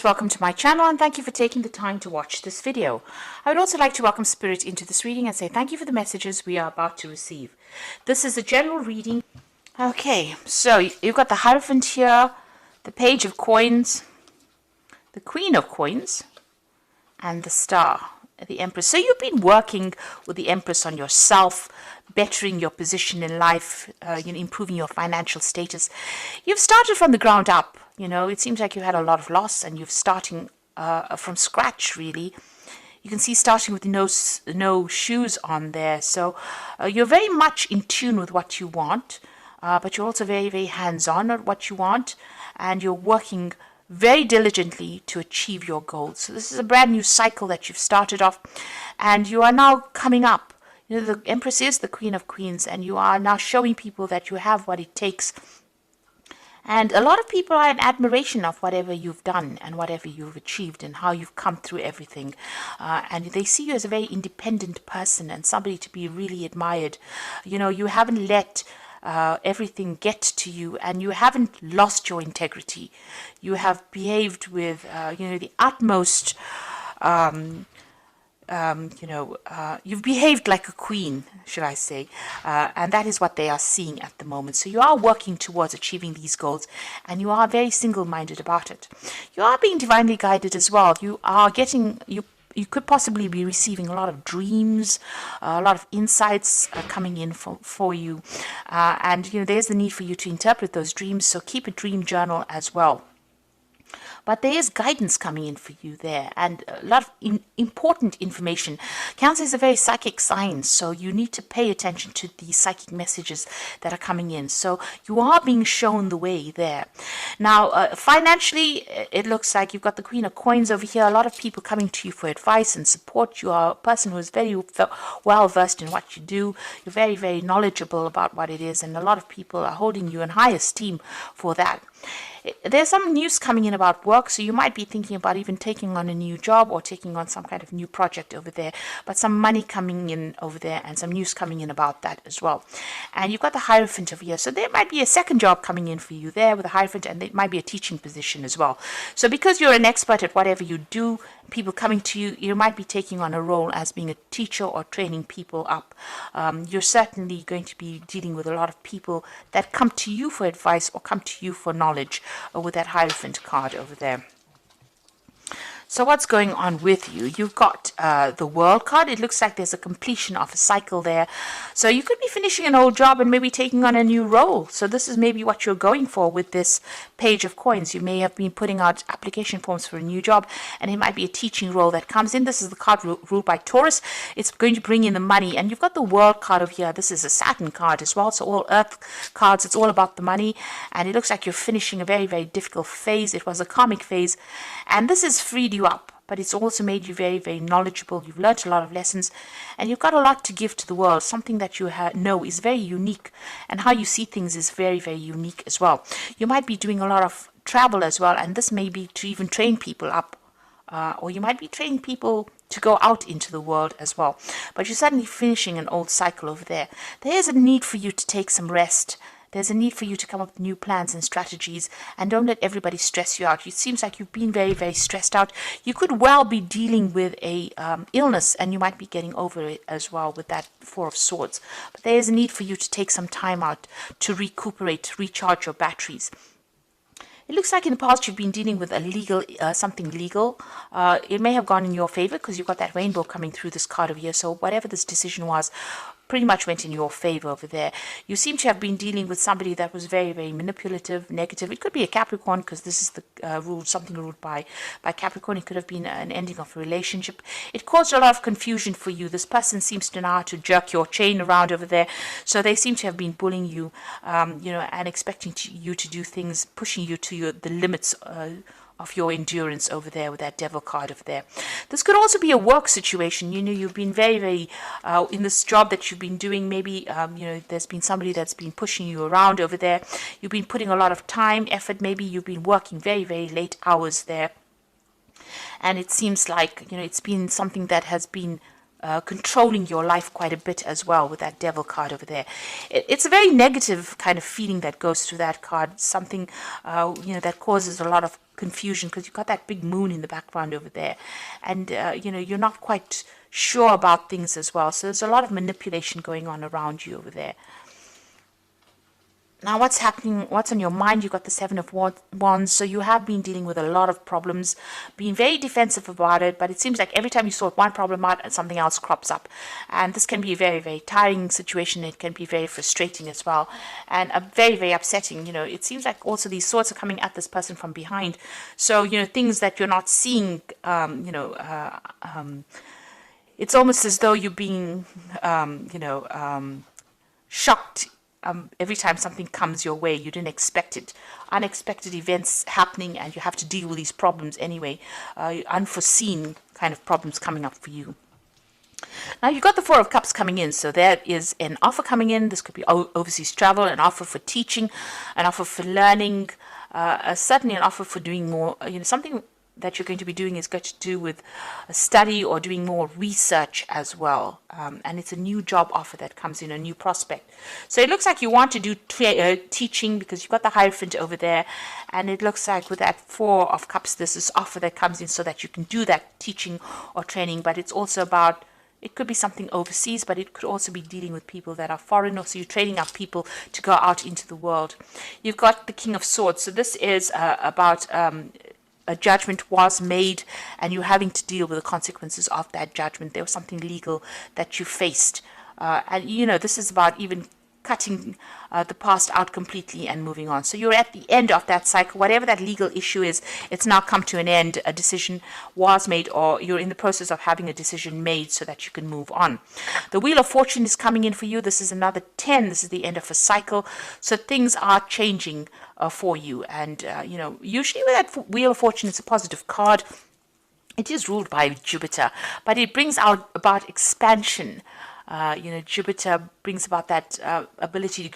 Welcome to my channel and thank you for taking the time to watch this video. I would also like to welcome Spirit into this reading and say thank you for the messages we are about to receive. This is a general reading. Okay, so you've got the Hierophant here, the Page of Coins, the Queen of Coins, and the Star, the Empress. So you've been working with the Empress on yourself, bettering your position in life, improving your financial status. You've started from the ground up. It seems like you had a lot of loss and you're starting from scratch, really. You can see starting with no shoes on there. So you're very much in tune with what you want, but you're also very, very hands-on at what you want, and you're working very diligently to achieve your goals. So this is a brand new cycle that you've started off, and you are now coming up. The Empress is the Queen of Queens, and you are now showing people that you have what it takes. And a lot of people are in admiration of whatever you've done and whatever you've achieved and how you've come through everything. And they see you as a very independent person and somebody to be really admired. You haven't let everything get to you, and you haven't lost your integrity. You have behaved with, the utmost, you've behaved like a queen, should I say, and that is what they are seeing at the moment. So you are working towards achieving these goals, and you are very single-minded about it. You are being divinely guided as well. You are getting, you could possibly be receiving a lot of dreams, a lot of insights coming in for you, and there's the need for you to interpret those dreams, so keep a dream journal as well. But there is guidance coming in for you there, and a lot of important information. Cancer is a very psychic sign, so you need to pay attention to the psychic messages that are coming in. So you are being shown the way there. Now, financially, it looks like you've got the Queen of Coins over here. A lot of people coming to you for advice and support. You are a person who is very well versed in what you do. You're very, very knowledgeable about what it is, and a lot of people are holding you in high esteem for that. There's some news coming in about work, so you might be thinking about even taking on a new job or taking on some kind of new project over there, but some money coming in over there and some news coming in about that as well. And you've got the Hierophant over here, so there might be a second job coming in for you there with the Hierophant, and it might be a teaching position as well. So because you're an expert at whatever you do, people coming to you, you might be taking on a role as being a teacher or training people up. You're certainly going to be dealing with a lot of people that come to you for advice or come to you for knowledge with that Hierophant card over there. So what's going on with you? You've got the World card. It looks like there's a completion of a cycle there. So you could be finishing an old job and maybe taking on a new role. So this is maybe what you're going for with this Page of Coins. You may have been putting out application forms for a new job, and it might be a teaching role that comes in. This is the card ruled by Taurus. It's going to bring in the money. And you've got the World card over here. This is a Saturn card as well. So all Earth cards, it's all about the money. And it looks like you're finishing a very, very difficult phase. It was a karmic phase. And this has freed you up, but it's also made you very, very knowledgeable. You've learned a lot of lessons, and you've got a lot to give to the world. Something that you know is very unique, and how you see things is very, very unique as well. You might be doing a lot of travel as well, and this may be to even train people up, or you might be training people to go out into the world as well. But you're suddenly finishing an old cycle over there. There is a need for you to take some rest. There's a need for you to come up with new plans and strategies, and don't let everybody stress you out. It seems like you've been very, very stressed out. You could well be dealing with a illness, and you might be getting over it as well with that Four of Swords. But there is a need for you to take some time out to recuperate, recharge your batteries. It looks like in the past you've been dealing with a legal, something legal. It may have gone in your favor because you've got that rainbow coming through this card over here. So whatever this decision was, pretty much went in your favor over there. You seem to have been dealing with somebody that was very, very manipulative, negative. It could be a Capricorn, because this is the something ruled by Capricorn. It could have been an ending of a relationship. It caused a lot of confusion for you. This person seems to know how to jerk your chain around over there. So they seem to have been bullying you, and expecting you to do things, pushing you to the limits of your endurance over there with that Devil card over there. This could also be a work situation. You've been very, very in this job that you've been doing. Maybe there's been somebody that's been pushing you around over there. You've been putting a lot of time, effort. Maybe you've been working very, very late hours there, and it seems like it's been something that has been controlling your life quite a bit as well with that Devil card over there. It's a very negative kind of feeling that goes through that card. Something that causes a lot of confusion because you've got that big moon in the background over there. And, you're not quite sure about things as well. So there's a lot of manipulation going on around you over there. Now, what's happening, what's on your mind? You've got the Seven of Wands, so you have been dealing with a lot of problems, being very defensive about it, but it seems like every time you sort one problem out, something else crops up. And this can be a very, very tiring situation. It can be very frustrating as well, and very, very upsetting. It seems like also these swords are coming at this person from behind. So, things that you're not seeing, it's almost as though you're being, shocked every time something comes your way. You didn't expect it. Unexpected events happening, and you have to deal with these problems anyway. Unforeseen kind of problems coming up for you. Now, you've got the Four of Cups coming in, so there is an offer coming in. This could be overseas travel, an offer for teaching, an offer for learning, certainly an offer for doing more, something that you're going to be doing is going to do with a study or doing more research as well. And it's a new job offer that comes in, a new prospect. So it looks like you want to do teaching because you've got the Hierophant over there. And it looks like with that Four of Cups, there's this offer that comes in so that you can do that teaching or training. But it's also about, it could be something overseas, but it could also be dealing with people that are foreign, or so you're training up people to go out into the world. You've got the King of Swords. So this is about a judgment was made, and you're having to deal with the consequences of that judgment. There was something legal that you faced. And, this is about even cutting the past out completely and moving on. So you're at the end of that cycle. Whatever that legal issue is, it's now come to an end. A decision was made, or you're in the process of having a decision made so that you can move on. The Wheel of Fortune is coming in for you. This is another 10. This is the end of a cycle. So things are changing for you. And, usually with that Wheel of Fortune, it's a positive card. It is ruled by Jupiter, but it brings out about expansion. Jupiter brings about that ability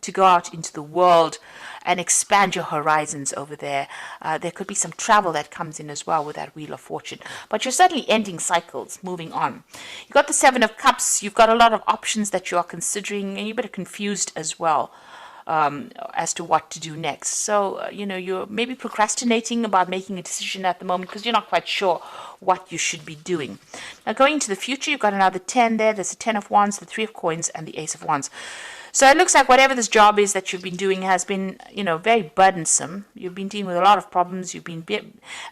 to go out into the world and expand your horizons over there. There could be some travel that comes in as well with that Wheel of Fortune. But you're certainly ending cycles, moving on. You've got the Seven of Cups. You've got a lot of options that you are considering, and you're a bit confused as well as to what to do next. So, you're maybe procrastinating about making a decision at the moment because you're not quite sure what you should be doing. Now, going into the future, you've got another 10 there. There's the 10 of Wands, the 3 of Coins, and the Ace of Wands. So it looks like whatever this job is that you've been doing has been, very burdensome. You've been dealing with a lot of problems. You've been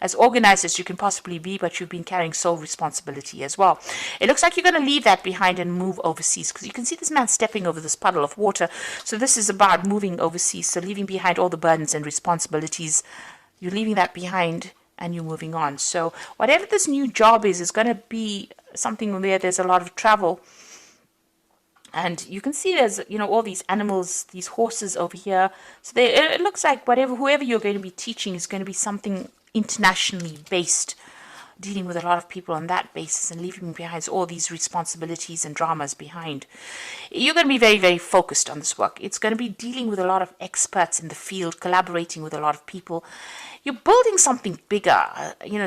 as organized as you can possibly be, but you've been carrying sole responsibility as well. It looks like you're going to leave that behind and move overseas, because you can see this man stepping over this puddle of water. So this is about moving overseas, so leaving behind all the burdens and responsibilities. You're leaving that behind and you're moving on. So whatever this new job is going to be something where there's a lot of travel. And you can see there's, all these animals, these horses over here. So it looks like whoever you're going to be teaching is going to be something internationally based, dealing with a lot of people on that basis and leaving behind all these responsibilities and dramas behind. You're going to be very, very focused on this work. It's going to be dealing with a lot of experts in the field, collaborating with a lot of people. You're building something bigger.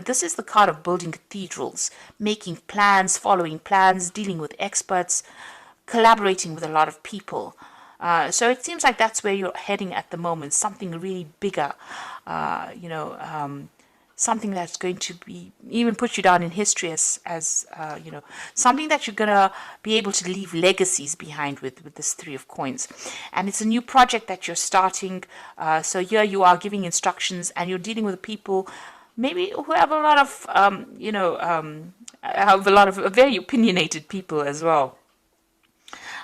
This is the card of building cathedrals, making plans, following plans, dealing with experts, collaborating with a lot of people. So it seems like that's where you're heading at the moment, something really bigger, something that's going to be even put you down in history as something that you're going to be able to leave legacies behind with this 3 of Coins. And it's a new project that you're starting. So here you are giving instructions, and you're dealing with people maybe who have a lot of, very opinionated people as well.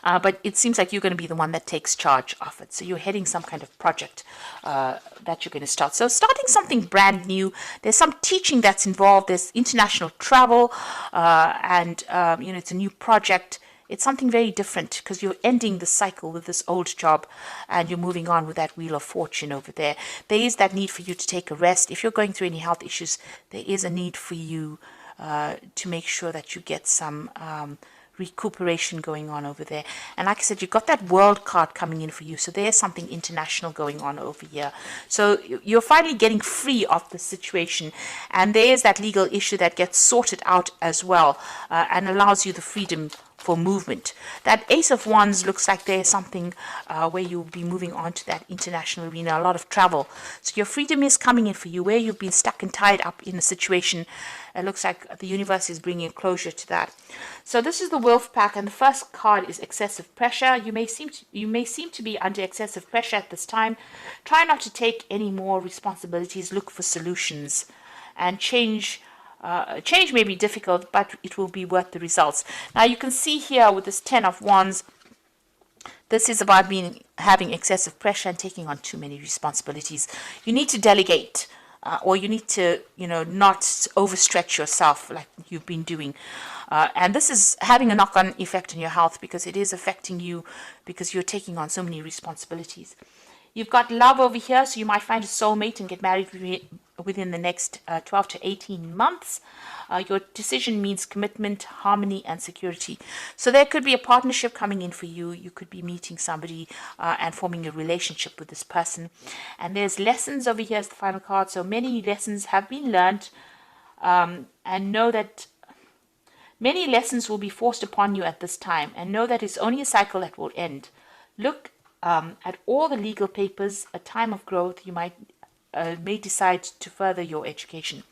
But it seems like you're going to be the one that takes charge of it. So you're heading some kind of project that you're going to start. So starting something brand new. There's some teaching that's involved. There's international travel. And it's a new project. It's something very different because you're ending the cycle with this old job and you're moving on with that Wheel of Fortune over there. There is that need for you to take a rest. If you're going through any health issues, there is a need for you to make sure that you get some recuperation going on over there. And like I said, you've got that World card coming in for you, so there's something international going on over here. So you're finally getting free of the situation, and there's that legal issue that gets sorted out as well, and allows you the freedom for movement. That Ace of Wands looks like there's something where you'll be moving on to that international arena, a lot of travel. So your freedom is coming in for you. Where you've been stuck and tied up in a situation, it looks like the universe is bringing closure to that. So this is the Wolf Pack, and the first card is excessive pressure. You may seem to be under excessive pressure at this time. Try not to take any more responsibilities. Look for solutions, and change may be difficult, but it will be worth the results. Now you can see here with this 10 of Wands, this is about having excessive pressure and taking on too many responsibilities. You need to delegate, or you need to, not overstretch yourself like you've been doing. And this is having a knock-on effect on your health, because it is affecting you because you're taking on so many responsibilities. You've got love over here, so you might find a soulmate and get married within the next 12 to 18 months. Your decision means commitment, harmony, and security. So there could be a partnership coming in for you. You could be meeting somebody and forming a relationship with this person. And there's lessons over here as the final card. So many lessons have been learned, and know that many lessons will be forced upon you at this time, and know that it's only a cycle that will end. Look at all the legal papers. A time of growth. You may decide to further your education.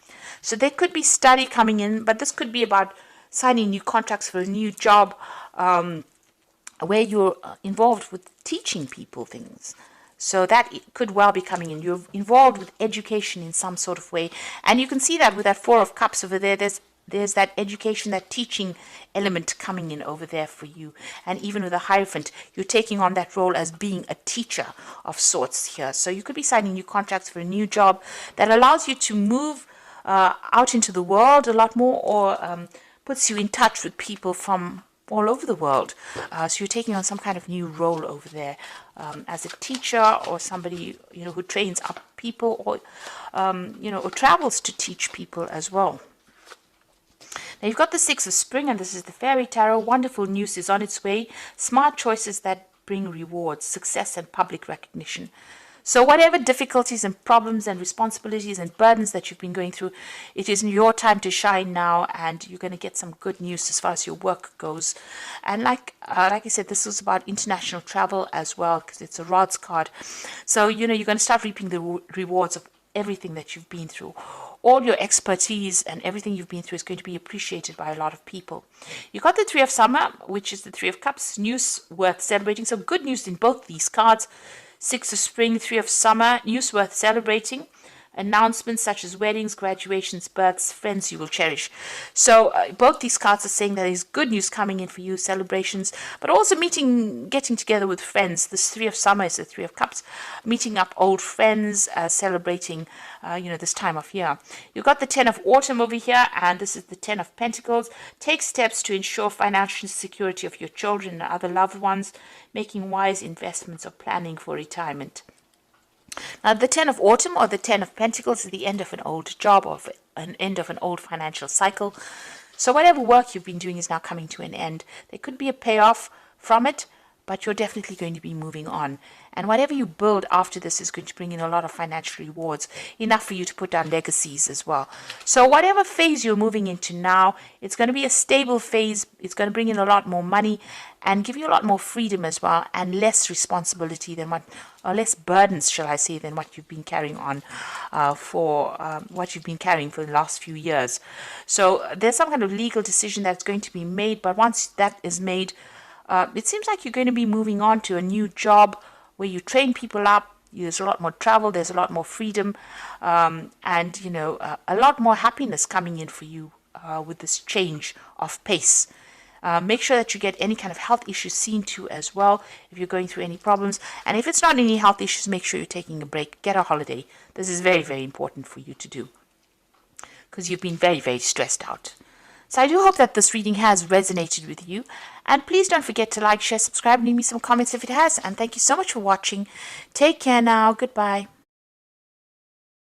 So there could be study coming in, but this could be about signing new contracts for a new job, where you're involved with teaching people things. So that could well be coming in. You're involved with education in some sort of way. And you can see that with that 4 of Cups over there. There's that education, that teaching element coming in over there for you. And even with the Hierophant, you're taking on that role as being a teacher of sorts here. So you could be signing new contracts for a new job that allows you to move out into the world a lot more, or puts you in touch with people from all over the world. So you're taking on some kind of new role over there, as a teacher, or somebody who trains up people, or or travels to teach people as well. Now you've got the 6 of Spring, and this is the Fairy Tarot. Wonderful news is on its way. Smart choices that bring rewards, success, and public recognition. So whatever difficulties and problems and responsibilities and burdens that you've been going through, it is your time to shine now, and you're going to get some good news as far as your work goes. And like I said, this was about international travel as well, because it's a Rods card. So you're going to start reaping the rewards of everything that you've been through. All your expertise and everything you've been through is going to be appreciated by a lot of people. You got the 3 of Summer, which is the 3 of Cups, news worth celebrating. So good news in both these cards. 6 of Spring, 3 of Summer, news worth celebrating. Announcements such as weddings, graduations, births, friends you will cherish. So both these cards are saying that there's good news coming in for you, celebrations, but also getting together with friends. This 3 of Summer is the 3 of Cups, meeting up old friends, celebrating, this time of year. You've got the 10 of Autumn over here, and this is the 10 of Pentacles. Take steps to ensure financial security of your children and other loved ones, making wise investments or planning for retirement. Now, the 10 of Autumn, or the 10 of Pentacles, is the end of an old job, or an end of an old financial cycle. So whatever work you've been doing is now coming to an end. There could be a payoff from it, but you're definitely going to be moving on. And whatever you build after this is going to bring in a lot of financial rewards, enough for you to put down legacies as well. So whatever phase you're moving into now, it's going to be a stable phase. It's going to bring in a lot more money and give you a lot more freedom as well, and less responsibility than or less burdens, shall I say, than what you've been carrying on for the last few years. So there's some kind of legal decision that's going to be made, but once that is made, it seems like you're going to be moving on to a new job where you train people up. There's a lot more travel, there's a lot more freedom, and a lot more happiness coming in for you with this change of pace. Make sure that you get any kind of health issues seen to as well if you're going through any problems. And if it's not any health issues, make sure you're taking a break. Get a holiday. This is very, very important for you to do, because you've been very, very stressed out. So I do hope that this reading has resonated with you. And please don't forget to like, share, subscribe, and leave me some comments if it has. And thank you so much for watching. Take care now. Goodbye.